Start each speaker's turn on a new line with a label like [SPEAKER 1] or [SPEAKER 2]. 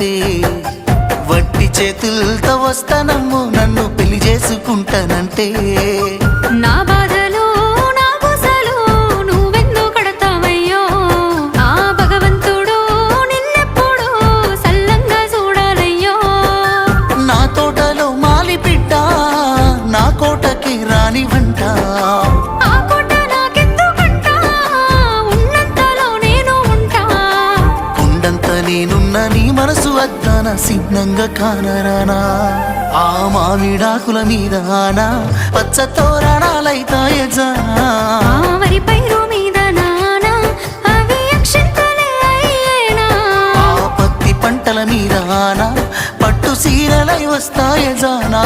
[SPEAKER 1] వస్తానంటే వట్టి చేతులతో వస్తానమ్మో నన్ను పెళ్లి చేసుకుంటానంటే
[SPEAKER 2] నా బాధలు నా గుసలు నువ్వెందుకు కడతావయ్యో ఆ భగవంతుడు నిన్నెప్పుడు సల్లంగా చూడాలయ్యో
[SPEAKER 1] నా తోటలో మాలి బిడ్డ నా కోటకి రాని వంట
[SPEAKER 2] ఆ కోట నాకెందుకంట ఉన్నంతలో నేను ఉంటా
[SPEAKER 1] కొండంత నేనున్న నీ మనసు వద్దాన సిన్నంగా కానరానా ఆ మామిడాకుల మీద ఆనా పచ్చ తోరణాలైతాయజా
[SPEAKER 2] ఆ వరి పైరు మీద నానా అవి అక్షంతలే అయ్యేనా
[SPEAKER 1] ఆ పత్తి పంటల మీద ఆనా పట్టు సీరలై వస్తాయజానా